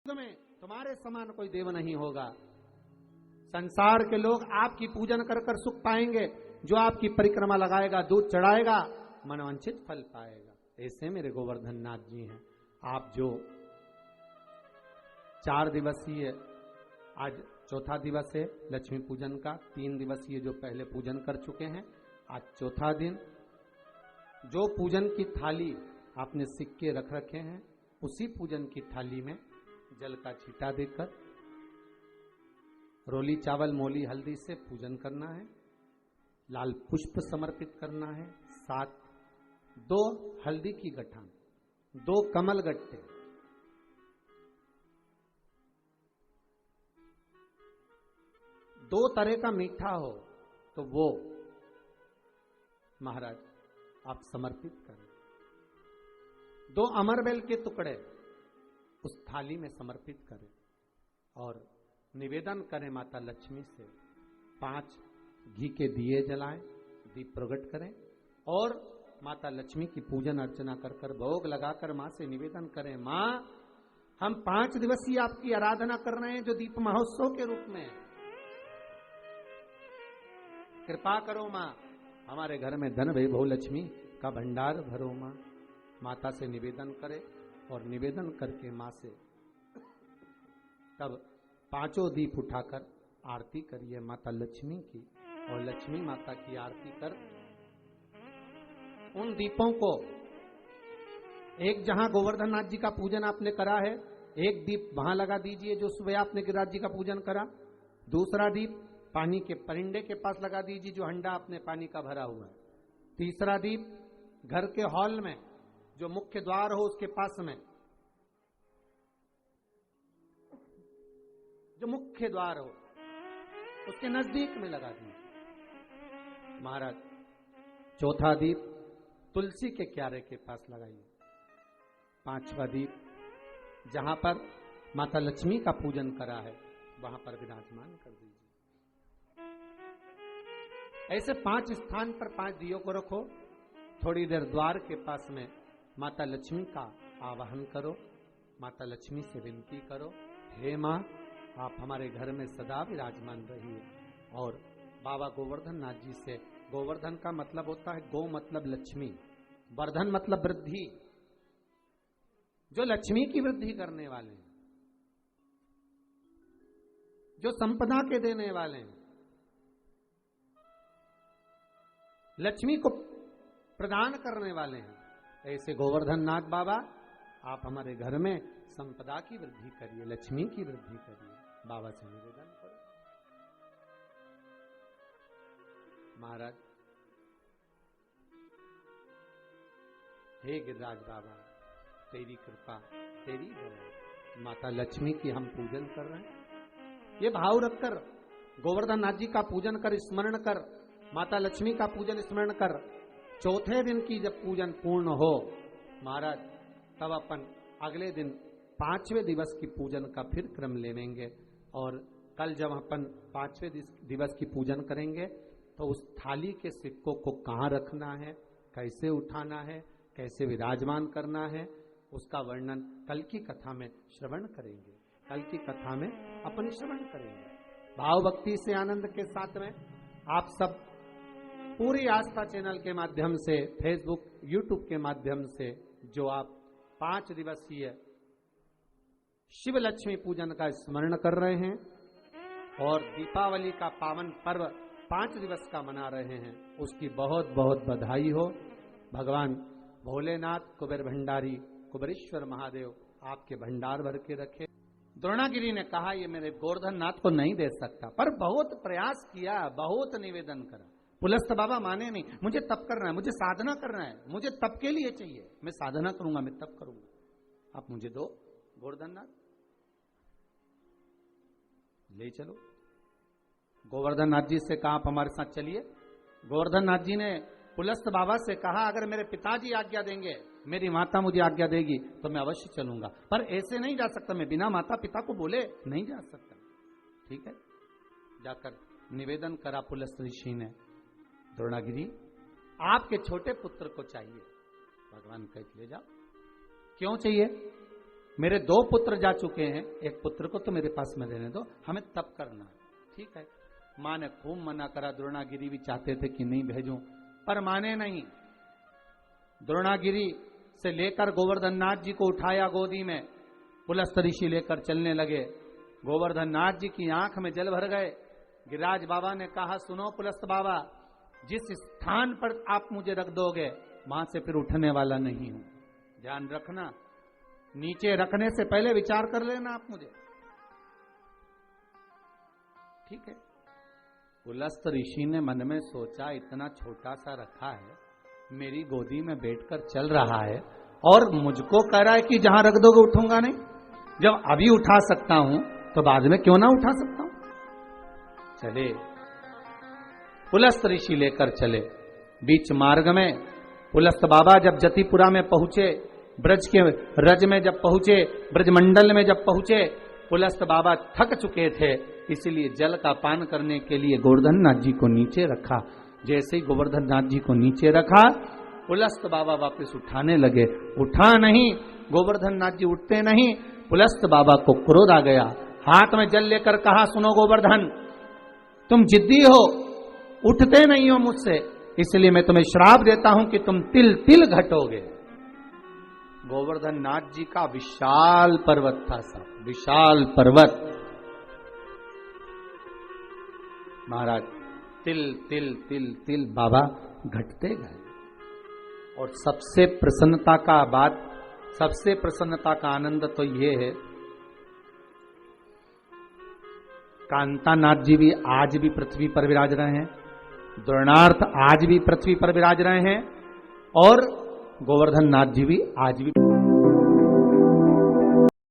में तुम्हारे समान कोई देव नहीं होगा। संसार के लोग आपकी पूजन कर कर सुख पाएंगे, जो आपकी परिक्रमा लगाएगा, दूध चढ़ाएगा, मनवांछित फल पाएगा। ऐसे मेरे गोवर्धन नाथ जी हैं। आप जो 4 दिवसीय, आज चौथा दिवस है लक्ष्मी पूजन का, 3 दिवसीय जो पहले पूजन कर चुके हैं, आज चौथा दिन। जो पूजन की थाली आपने सिक्के रख रखे हैं, उसी पूजन की थाली में जल का छींटा देकर रोली चावल मोली हल्दी से पूजन करना है। लाल पुष्प समर्पित करना है। 7 2 हल्दी की गठान, 2 कमल गट्टे, 2 तरह का मीठा हो तो वो महाराज आप समर्पित करें। 2 अमरबेल के टुकड़े उस थाली में समर्पित करें और निवेदन करें माता लक्ष्मी से। 5 घी के दिए जलाएं, दीप प्रकट करें और माता लक्ष्मी की पूजन अर्चना कर कर भोग लगाकर मां से निवेदन करें, मां हम 5 दिवसीय आपकी आराधना कर रहे हैं जो दीप महोत्सव के रूप में। कृपा करो मां, हमारे घर में धन वैभव लक्ष्मी का भंडार भरो मां। माता से निवेदन करे और निवेदन करके मां से तब 5 दीप उठाकर आरती करिए माता लक्ष्मी की, और लक्ष्मी माता की आरती कर उन दीपों को, एक जहां गोवर्धन नाथ जी का पूजन आपने करा है, एक दीप वहां लगा दीजिए जो सुबह आपने गिरिराज जी का पूजन करा। दूसरा दीप पानी के परिंडे के पास लगा दीजिए जो हंडा आपने पानी का भरा हुआ है। तीसरा दीप घर के हॉल में जो मुख्य द्वार हो उसके पास में, जो मुख्य द्वार हो उसके नजदीक में लगा दीजिए महाराज। चौथा दीप तुलसी के क्यारे के पास लगाइए। 5वां दीप जहां पर माता लक्ष्मी का पूजन करा है वहां पर विराजमान कर दीजिए। ऐसे 5 स्थान पर 5 दियों को रखो। थोड़ी देर द्वार के पास में माता लक्ष्मी का आवाहन करो, माता लक्ष्मी से विनती करो, हे मां आप हमारे घर में सदा विराजमान रहिए। और बाबा गोवर्धन नाथ जी से, गोवर्धन का मतलब होता है गो मतलब लक्ष्मी, वर्धन मतलब वृद्धि, जो लक्ष्मी की वृद्धि करने वाले हैं, जो संपदा के देने वाले हैं, लक्ष्मी को प्रदान करने वाले हैं। ऐसे गोवर्धन नाथ बाबा आप हमारे घर में संपदा की वृद्धि करिए, लक्ष्मी की वृद्धि करिए। बाबा से निवेदन करो। महाराज हे गिरिराज बाबा तेरी कृपा, तेरी दया, माता लक्ष्मी की हम पूजन कर रहे हैं। ये भाव रखकर गोवर्धन नाथ जी का पूजन कर, स्मरण कर, माता लक्ष्मी का पूजन स्मरण कर। चौथे दिन की जब पूजन पूर्ण हो महाराज, तब अपन अगले दिन 5वें दिवस की पूजन का फिर क्रम लेंगे। और कल जब अपन 5वें दिवस की पूजन करेंगे तो उस थाली के सिक्कों को कहाँ रखना है, कैसे उठाना है, कैसे विराजमान करना है, उसका वर्णन कल की कथा में श्रवण करेंगे। कल की कथा में अपन श्रवण करेंगे भाव भक्ति से, आनंद के साथ में। आप सब पूरी आस्था चैनल के माध्यम से, फेसबुक यूट्यूब के माध्यम से जो आप 5 दिवसीय शिव लक्ष्मी पूजन का स्मरण कर रहे हैं और दीपावली का पावन पर्व 5 दिवस का मना रहे हैं, उसकी बहुत बहुत बधाई हो। भगवान भोलेनाथ कुबेर भंडारी कुबेरेश्वर महादेव आपके भंडार भर के रखे। द्रोणागिरी ने कहा ये मेरे गोवर्धन नाथ को नहीं दे सकता, पर बहुत प्रयास किया, बहुत निवेदन करा। पुलस्त बाबा माने नहीं, मुझे तप करना है, मुझे साधना करना है, मुझे तप के लिए चाहिए, मैं साधना करूंगा, मैं तप करूंगा, आप मुझे दो गोवर्धन नाथ, ले चलो। गोवर्धन नाथ जी से कहा आप हमारे साथ चलिए। गोवर्धन नाथ जी ने पुलस्त बाबा से कहा अगर मेरे पिताजी आज्ञा देंगे, मेरी माता मुझे आज्ञा देगी तो मैं अवश्य चलूंगा, पर ऐसे नहीं जा सकता, मैं बिना माता पिता को बोले नहीं जा सकता। ठीक है, जाकर निवेदन करा पुलस्त ऋषि ने, द्रोणागिरी आपके छोटे पुत्र को चाहिए। भगवान कह ले जाओ। क्यों चाहिए? मेरे 2 पुत्र जा चुके हैं, एक पुत्र को तो मेरे पास में रहने दो, हमें तप करना। ठीक है, मां ने खूब मना करा। द्रोणागिरी भी चाहते थे कि नहीं भेजूं, पर माने नहीं। द्रोणागिरी से लेकर गोवर्धन नाथ जी को उठाया गोदी में, पुलस्त ऋषि लेकर चलने लगे। गोवर्धन नाथ जी की आंख में जल भर गए। गिरिराज बाबा ने कहा, सुनो पुलस्त बाबा, जिस स्थान पर आप मुझे रख दोगे वहां से फिर उठने वाला नहीं हूं, ध्यान रखना। नीचे रखने से पहले विचार कर लेना आप मुझे। ठीक है। पुलस्त ऋषि ने मन में सोचा, इतना छोटा सा रखा है, मेरी गोदी में बैठकर चल रहा है और मुझको कह रहा है कि जहां रख दोगे उठूंगा नहीं। जब अभी उठा सकता हूं तो बाद में क्यों ना उठा सकता हूं। चले, पुलस्त ऋषि लेकर चले। बीच मार्ग में पुलस्त बाबा जब जतिपुरा में पहुंचे, ब्रज के रज में जब पहुंचे, ब्रजमंडल में जब पहुंचे, पुलस्त बाबा थक चुके थे, इसीलिए जल का पान करने के लिए गोवर्धन नाथ जी को नीचे रखा। जैसे ही गोवर्धन नाथ जी को नीचे रखा, पुलस्त बाबा वापस उठाने लगे। उठा नहीं, गोवर्धन नाथ जी उठते नहीं। पुलस्त बाबा को क्रोध आ गया, हाथ में जल लेकर कहा, सुनो गोवर्धन, तुम जिद्दी हो, उठते नहीं हो मुझसे, इसलिए मैं तुम्हें श्राप देता हूं कि तुम तिल तिल घटोगे। गोवर्धन नाथ जी का विशाल पर्वत था साहब, विशाल पर्वत। महाराज तिल तिल तिल तिल बाबा घटते गए। और सबसे प्रसन्नता का बात, सबसे प्रसन्नता का आनंद तो ये है, कांतानाथ जी भी आज भी पृथ्वी पर विराज रहे हैं, द्रोणार्थ आज भी पृथ्वी पर विराज रहे हैं, और गोवर्धन नाथ जी भी आज भी